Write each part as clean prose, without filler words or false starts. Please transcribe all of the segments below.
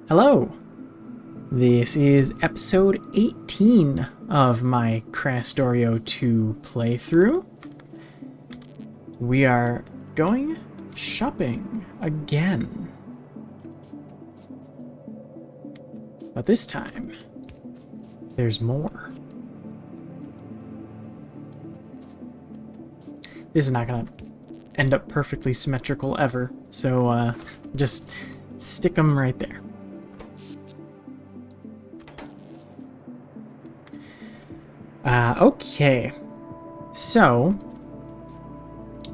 Hello! This is episode 18 of my Krastorio 2 playthrough. We are going shopping again. But this time, there's more. This is not gonna end up perfectly symmetrical ever, so just stick them right there. Okay, so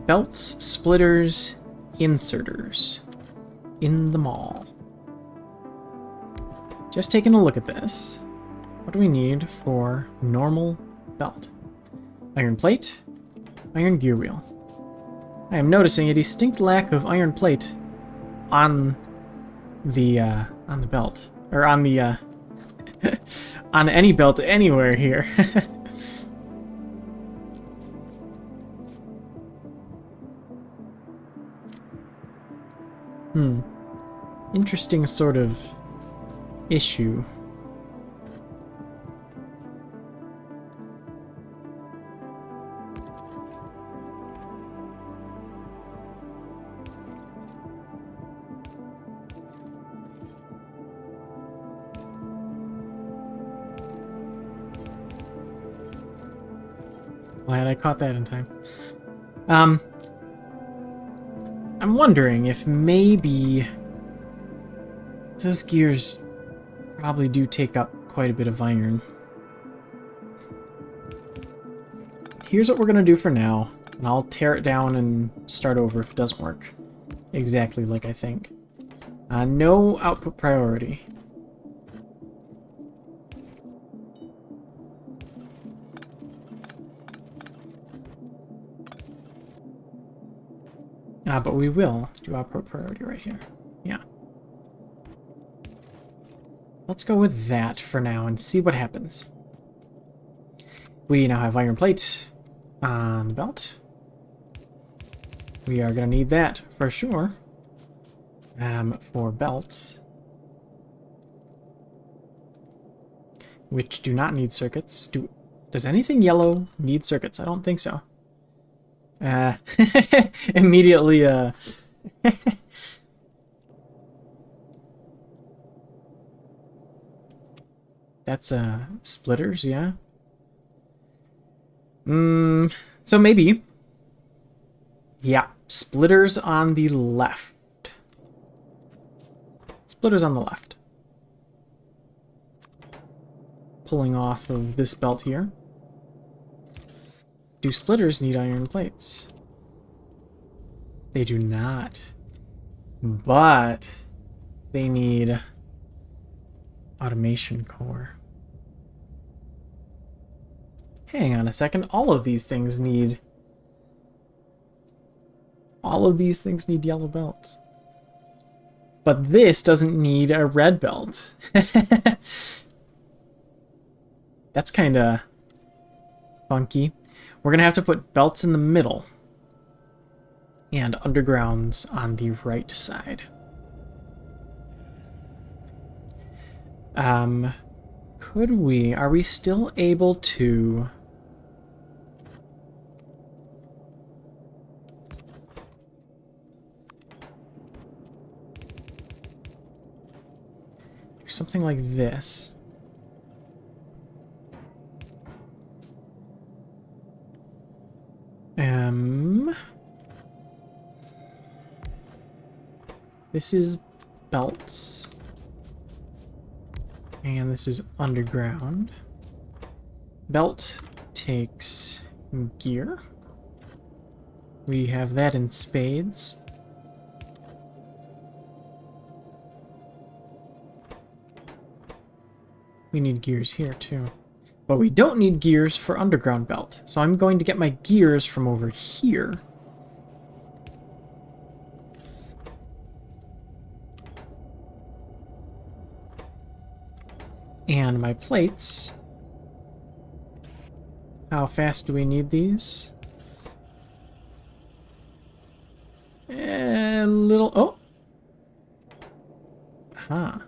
belts, splitters, inserters in the mall. Just taking a look at this. What do we need for normal belt? Iron plate, iron gear wheel. I am noticing a distinct lack of iron plate on the belt, or on the on any belt anywhere here. Interesting sort of issue. Glad I caught that in time. I'm wondering if maybe those gears probably do take up quite a bit of iron. Here's what we're gonna do for now, and I'll tear it down and start over if it doesn't work exactly like I think. No output priority. But we will do output priority right here. Yeah. Let's go with that for now and see what happens. We now have iron plate on the belt. We are going to need that for sure. For belts, which do not need circuits. Does anything yellow need circuits? I don't think so. Immediately, that's, splitters, yeah. So maybe. Yeah, splitters on the left. Splitters on the left. Pulling off of this belt here. Do splitters need iron plates? They do not. But they need automation core. Hang on a second. All of these things need yellow belts. But this doesn't need a red belt. That's kind of funky. We're going to have to put belts in the middle and undergrounds on the right side. Are we still able to... do something like this? This is belts. And this is underground. Belt takes gear. We have that in spades. We need gears here too. But we don't need gears for underground belt. So I'm going to get my gears from over here. And my plates. How fast do we need these? A little... Oh! Huh.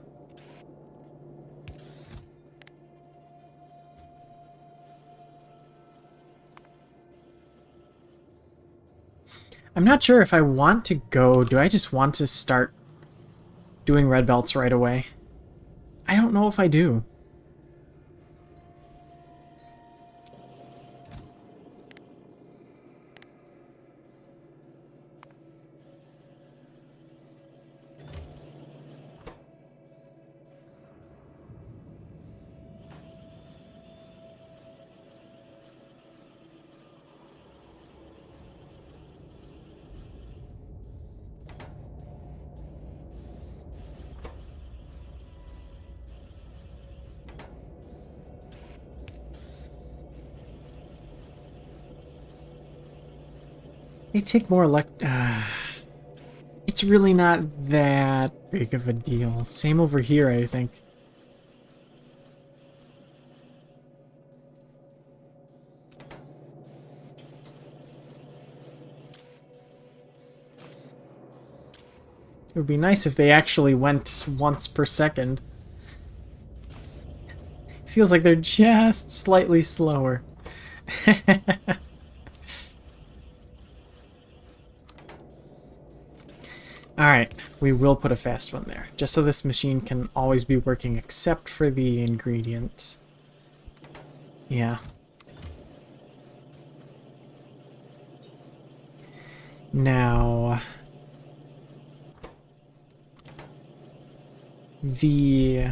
I'm not sure if I want to go. Do I just want to start doing red belts right away? I don't know if I do. They take more it's really not that big of a deal. Same over here, I think. It would be nice if they actually went once per second. Feels like they're just slightly slower. Alright, we will put a fast one there, just so this machine can always be working except for the ingredients. Yeah. Now, the...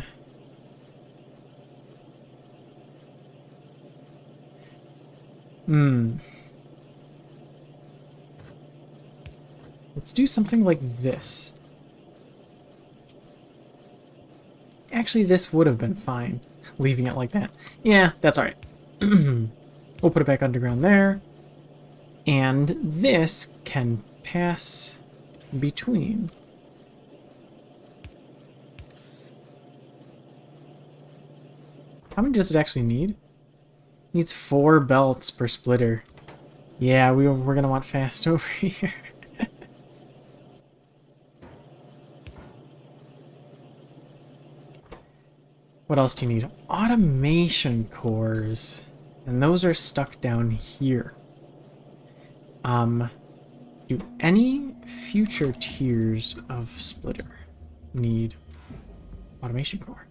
Let's do something like this. Actually, this would have been fine, leaving it like that. Yeah, that's alright. We'll put it back underground there. And this can pass between. How many does it actually need? It needs 4 belts per splitter. Yeah, we're going to want fast over here. What else do you need? Automation cores. And those are stuck down here. Do any future tiers of splitter need automation core?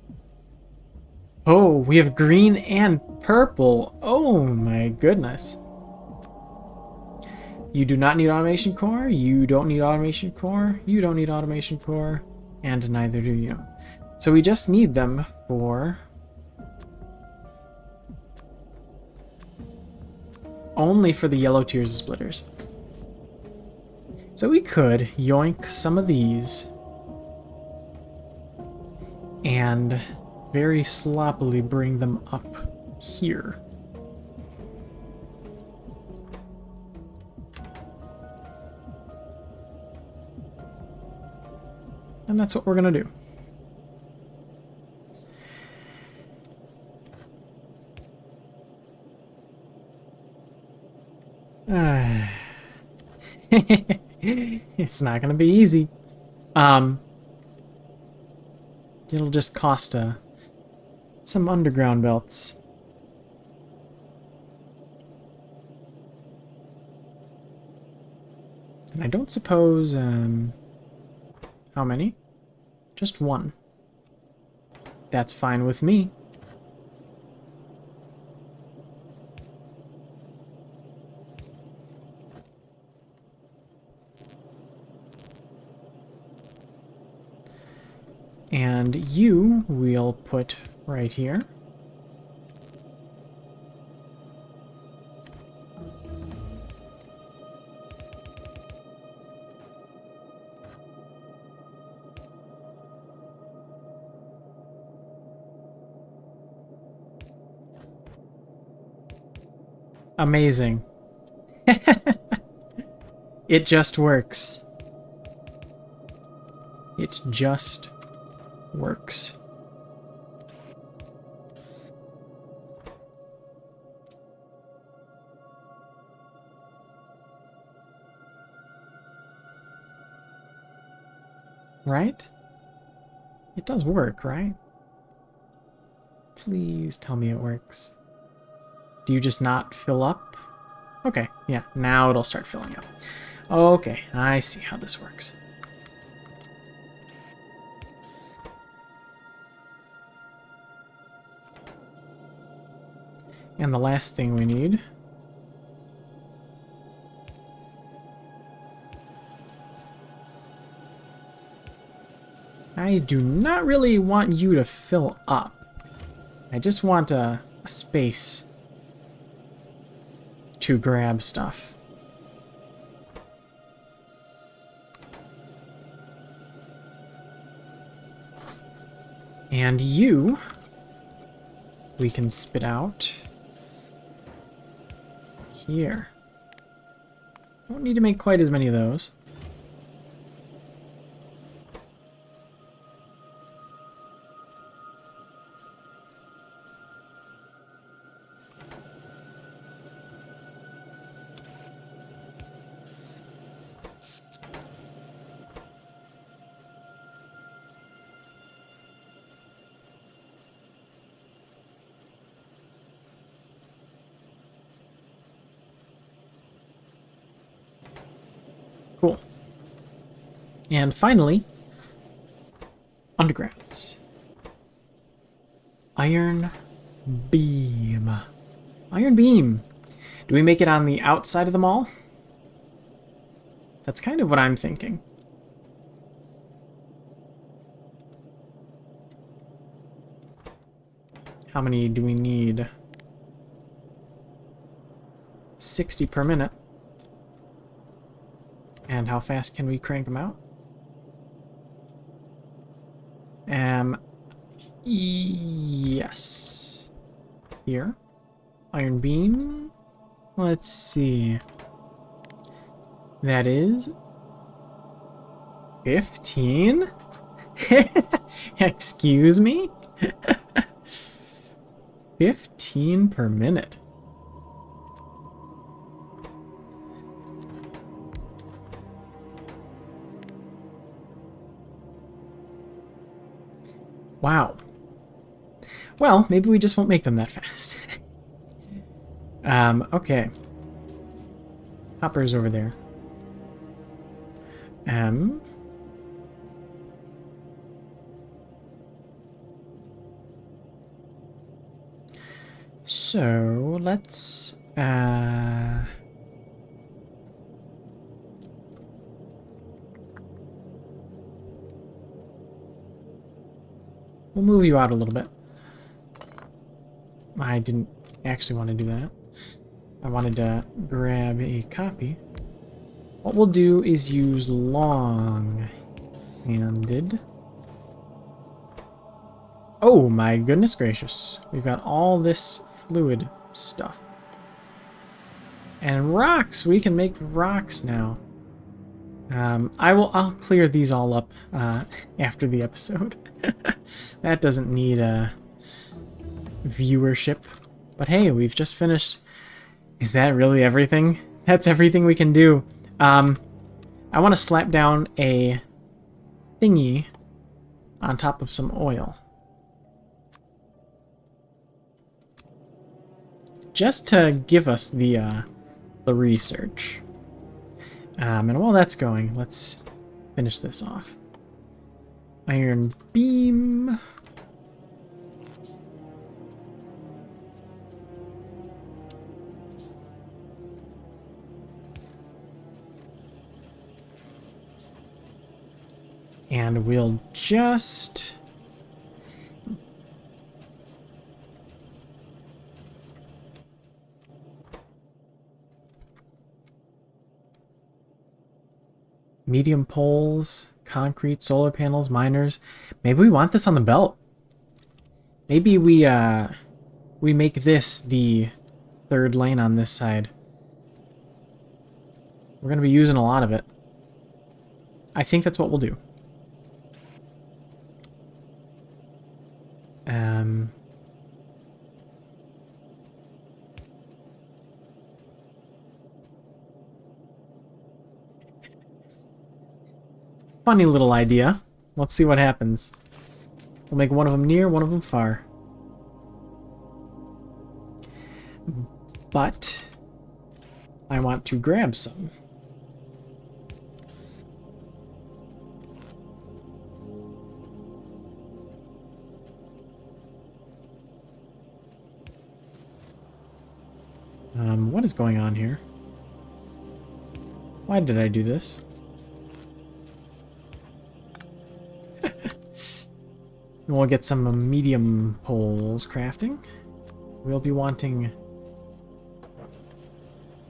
Oh, we have green and purple. Oh my goodness. You do not need automation core. You don't need automation core. You don't need automation core. And neither do you. So we just need them for only for the yellow tiers of splitters. So we could yoink some of these and very sloppily bring them up here. And that's what we're gonna do. It's not gonna be easy. It'll just cost some underground belts. And I don't suppose, how many? Just 1. That's fine with me. And you we'll put right here. Amazing. It just works. It just works. Right? It does work, right? Please tell me it works. Do you just not fill up? Okay, yeah, now it'll start filling up. Okay, I see how this works. And the last thing we need... I do not really want you to fill up. I just want a space to grab stuff. And you, we can spit out here. Don't need to make quite as many of those. Cool. And finally, undergrounds. Iron beam. Iron beam. Do we make it on the outside of the mall? That's kind of what I'm thinking. How many do we need? 60 per minute. And how fast can we crank them out? Yes. Here. Iron beam. Let's see. That is 15? Excuse me? 15 per minute. Wow. Well, maybe we just won't make them that fast. Okay. Hopper's over there. So, let's, we'll move you out a little bit. I didn't actually want to do that. I wanted to grab a copy. What we'll do is use long-handed. Oh my goodness gracious. We've got all this fluid stuff. And rocks! We can make rocks now. I'll clear these all up after the episode. That doesn't need viewership. But hey, we've just finished. Is that really everything? That's everything we can do. I want to slap down a thingy on top of some oil. Just to give us the research. And while that's going, let's finish this off. Iron beam. And we'll just... medium poles, concrete, solar panels, miners. Maybe we want this on the belt. Maybe we make this the third lane on this side. We're going to be using a lot of it. I think that's what we'll do. Funny little idea. Let's see what happens. We'll make one of them near, one of them far. But I want to grab some. What is going on here? Why did I do this? We'll get some medium poles crafting. We'll be wanting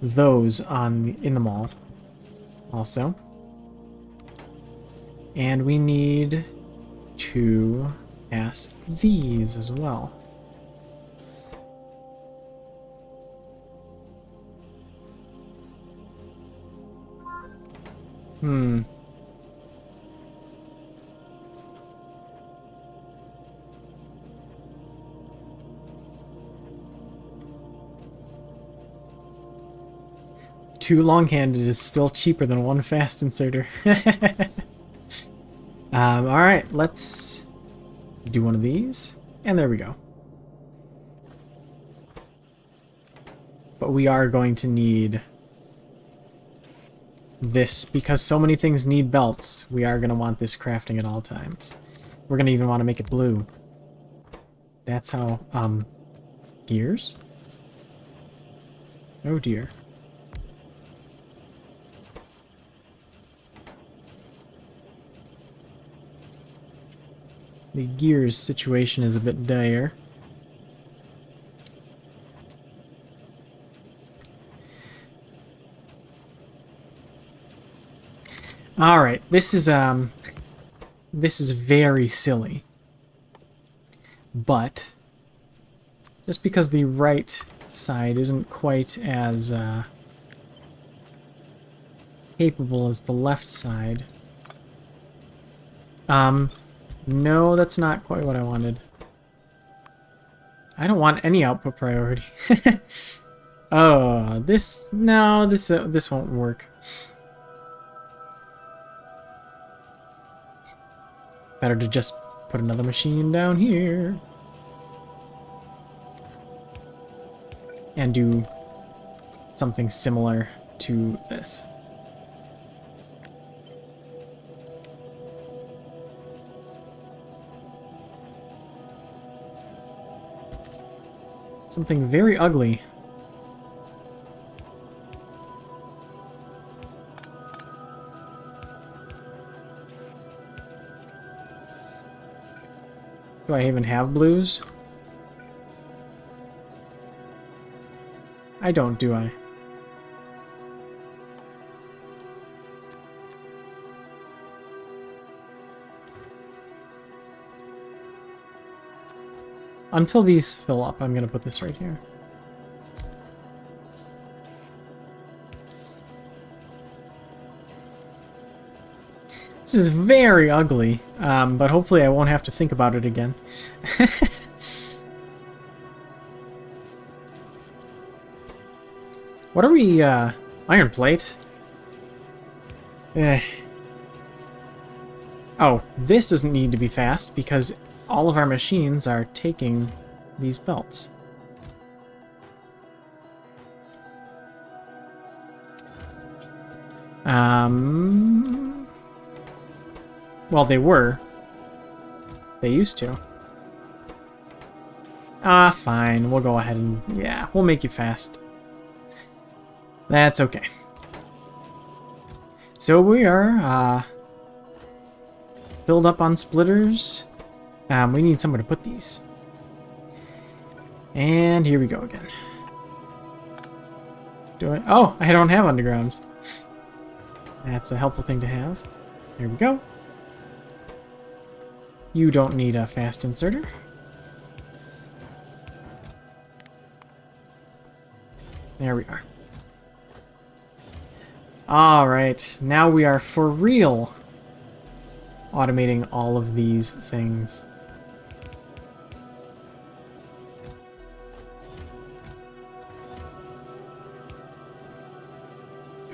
those in the mall also. And we need to cast these as well. Two long-handed is still cheaper than one fast inserter. Alright, let's do one of these. And there we go. But we are going to need this because so many things need belts. We are going to want this crafting at all times. We're going to even want to make it blue. That's how, gears? Oh dear. The gears situation is a bit dire. Alright, this is very silly. But just because the right side isn't quite as capable as the left side. No, that's not quite what I wanted. I don't want any output priority. Oh, this won't work. Better to just put another machine down here. And do something similar to this. Something very ugly. Do I even have blues? I don't, do I? Until these fill up, I'm gonna put this right here. This is very ugly, but hopefully I won't have to think about it again. What are we, iron plate? Oh, this doesn't need to be fast because all of our machines are taking these belts. Well, they were. They used to. Ah, fine. We'll go ahead and... yeah, we'll make you fast. That's okay. So we are, filled up on splitters. We need somewhere to put these. And here we go again. Oh, I don't have undergrounds. That's a helpful thing to have. There we go. You don't need a fast inserter. There we are. Alright, now we are for real automating all of these things.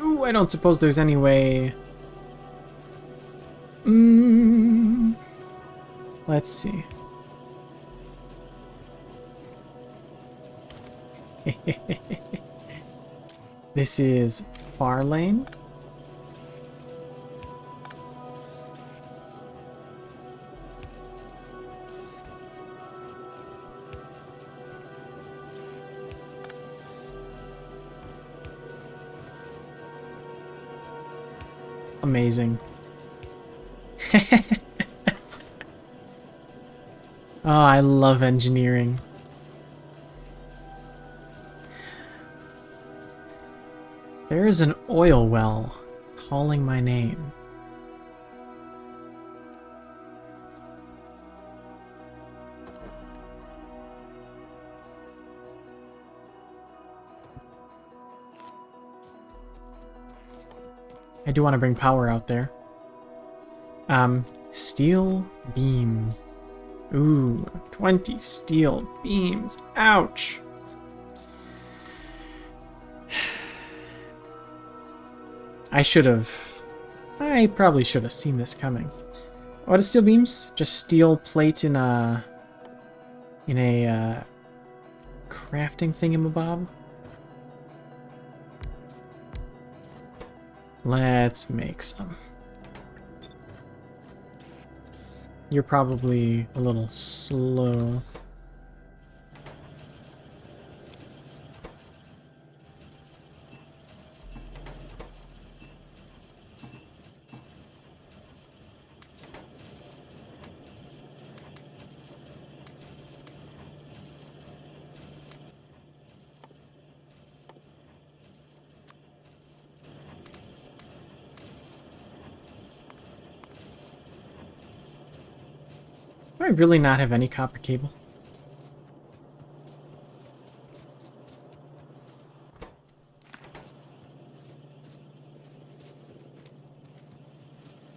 Ooh, I don't suppose there's any way... Let's see. This is far lane. Amazing. Oh, I love engineering. There is an oil well calling my name. I do want to bring power out there. Steel beam. Ooh, 20 steel beams. Ouch! I probably should have seen this coming. What is steel beams? Just steel plate in a crafting thingamabob? Let's make some. You're probably a little slow. Do I really not have any copper cable?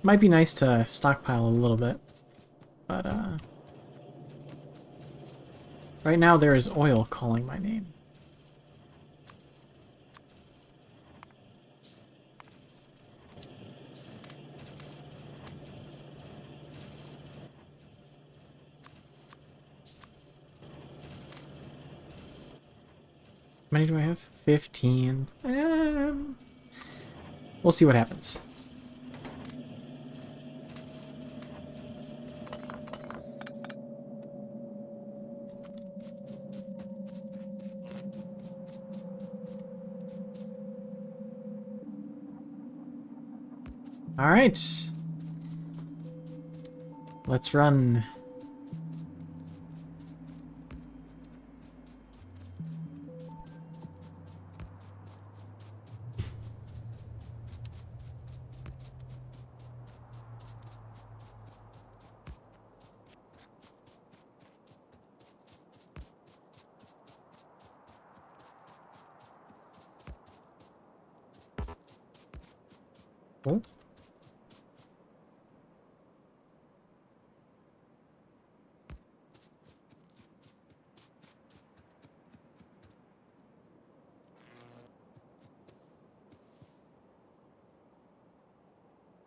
Might be nice to stockpile a little bit, but right now there is oil calling my name. How many do I have? 15. We'll see what happens. All right. Let's run. Oh.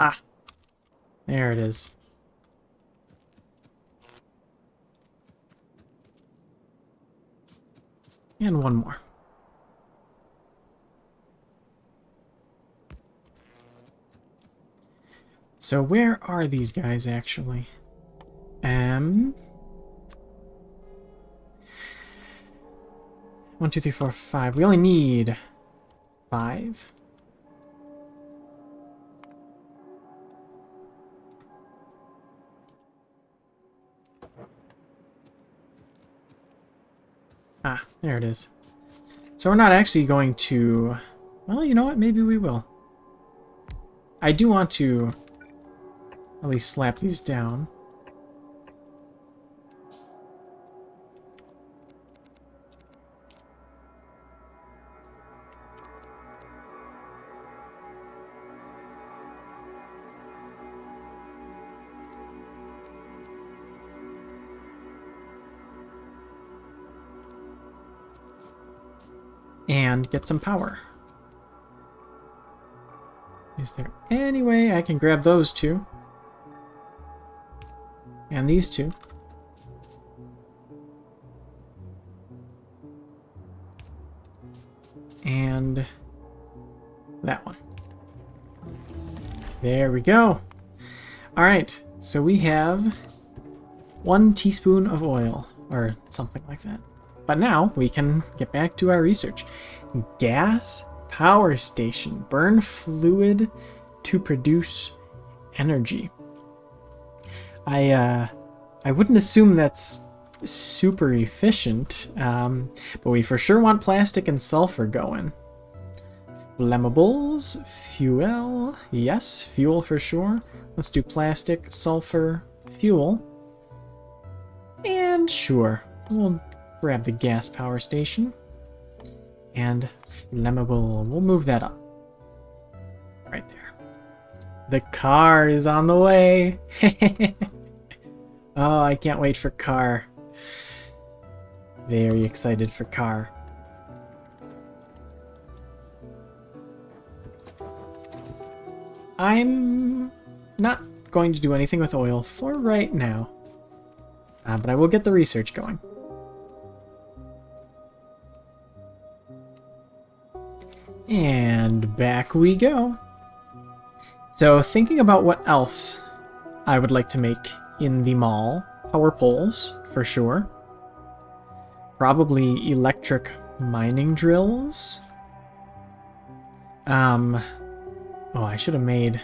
Ah, there it is. And one more. So where are these guys actually? 1, 2, 3, 4, 5. We only need 5. Ah, there it is. So we're not actually going to... Well, you know what? Maybe we will. I do want to at least slap these down. And get some power. Is there any way I can grab those two? And these two. And that one. There we go. All right, so we have 1 teaspoon of oil, or something like that. But now we can get back to our research. Gas power station, burn fluid to produce energy. I wouldn't assume that's super efficient, but we for sure want plastic and sulfur going. Flammables, fuel, yes, fuel for sure. Let's do plastic, sulfur, fuel. And sure, we'll grab the gas power station. And flammable, we'll move that up. Right there. The car is on the way. Oh, I can't wait for car. Very excited for car. I'm not going to do anything with oil for right now. But I will get the research going. And back we go. So thinking about what else I would like to make in the mall. Power poles, for sure. Probably electric mining drills. Oh, I should have made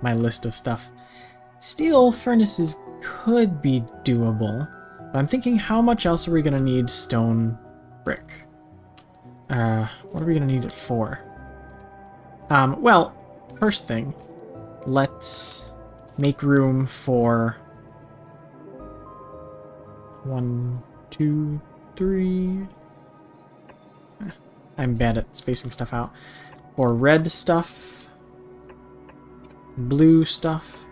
my list of stuff. Steel furnaces could be doable, but I'm thinking how much else are we going to need stone brick? What are we going to need it for? Well, first thing, let's make room for 1, 2, 3. I'm bad at spacing stuff out. For red stuff, blue stuff.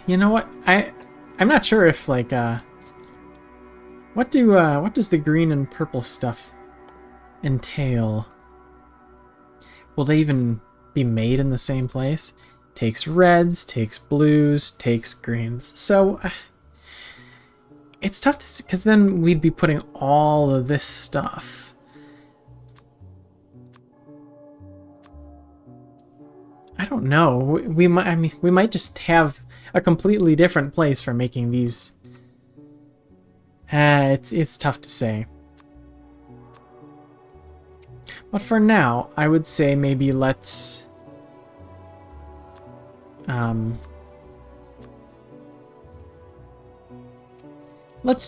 You know what? I'm not sure if like what does the green and purple stuff entail? Will they even be made in the same place? Takes reds, takes blues, takes greens. So it's tough to see, because then we'd be putting all of this stuff. I don't know. We might. I mean, we might just have a completely different place for making these. It's tough to say. But for now, I would say maybe let's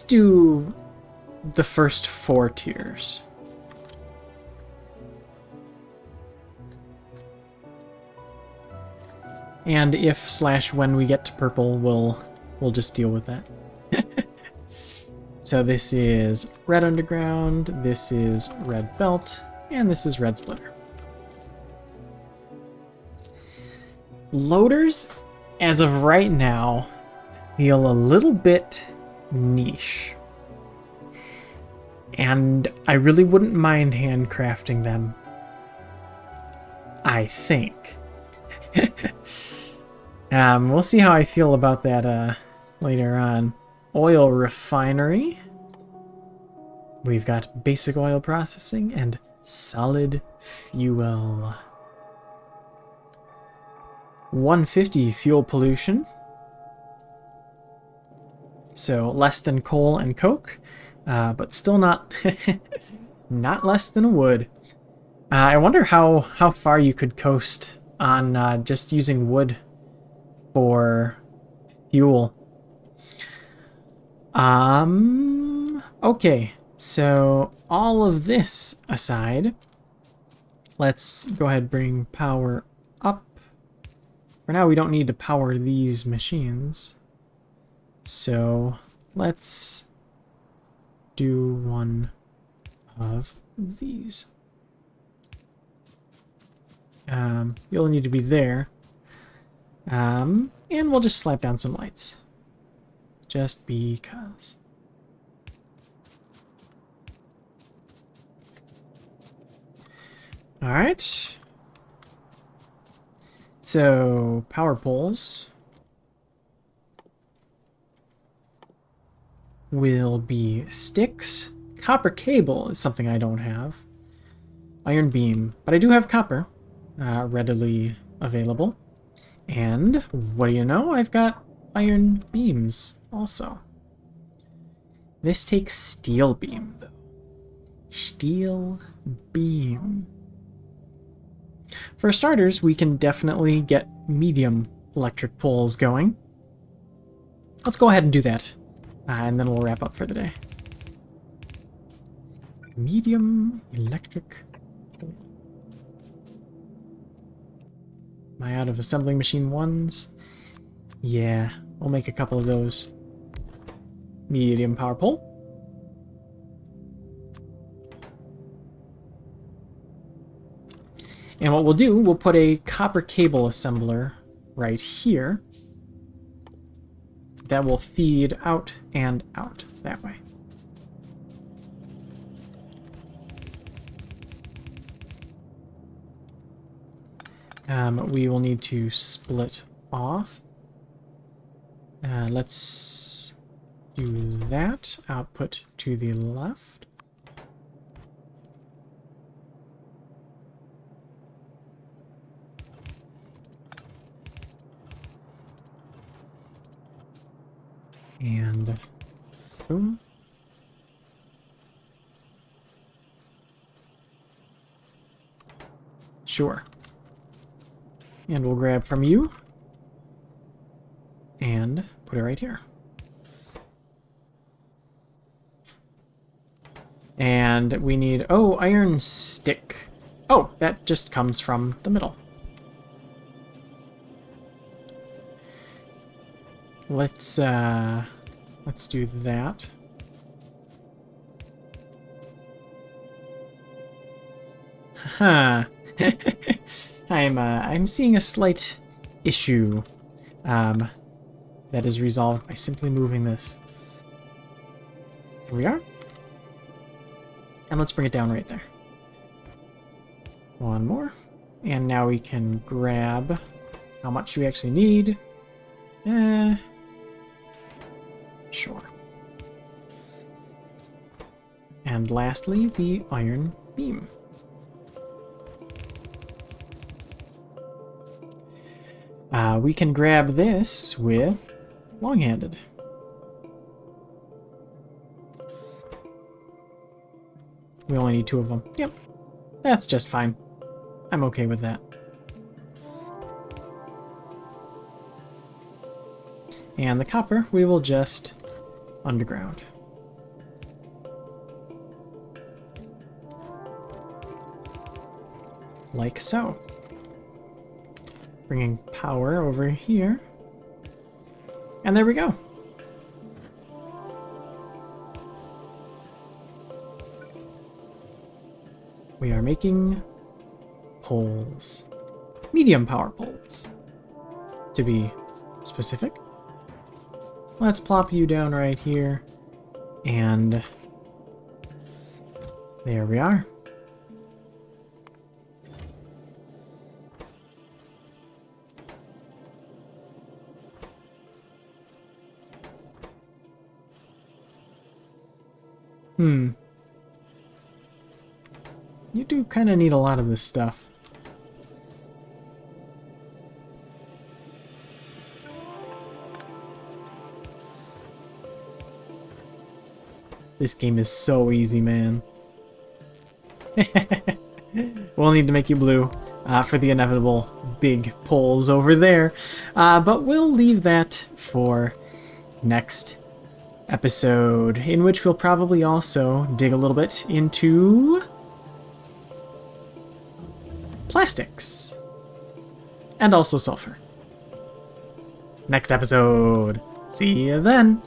do the first 4 tiers. And if/when we get to purple, we'll just deal with that. So this is red underground, this is red belt, and this is red splitter. Loaders, as of right now, feel a little bit niche. And I really wouldn't mind handcrafting them, I think. We'll see how I feel about that later on. Oil refinery. We've got basic oil processing and solid fuel. 150 fuel pollution. So less than coal and coke, but still not not less than wood. I wonder how far you could coast on just using wood for fuel. Okay, so all of this aside, let's go ahead and bring power up. For now, we don't need to power these machines. So let's do one of these. You'll need to be there. And we'll just slap down some lights. Just because. Alright. So, power poles will be sticks. Copper cable is something I don't have. Iron beam, but I do have copper readily available. And what do you know? I've got iron beams also. This takes steel beam, though. Steel beam. For starters, we can definitely get medium electric poles going. Let's go ahead and do that, and then we'll wrap up for the day. Medium electric pole. Am I out of assembling machine ones? Yeah, we'll make a couple of those. Medium power pole. And what we'll do, we'll put a copper cable assembler right here that will feed out and out that way. We will need to split off. Let's do that. Output to the left. And boom. Sure. And we'll grab from you and put it right here. And we need, oh, iron stick. Oh, that just comes from the middle. Let's do that. Huh. I'm seeing a slight issue that is resolved by simply moving this. Here we are. And let's bring it down right there. One more. And now we can grab... How much do we actually need? Sure. And lastly, the iron beam. We can grab this with long-handed. We only need 2 of them. Yep, that's just fine. I'm okay with that. And the copper, we will just underground. Like so. Bringing power over here. And there we go. We are making poles. Medium power poles, to be specific. Let's plop you down right here. And there we are. You do kind of need a lot of this stuff. This game is so easy, man. We'll need to make you blue for the inevitable big poles over there. But we'll leave that for next episode, in which we'll probably also dig a little bit into plastics and also sulfur. Next episode. See you then.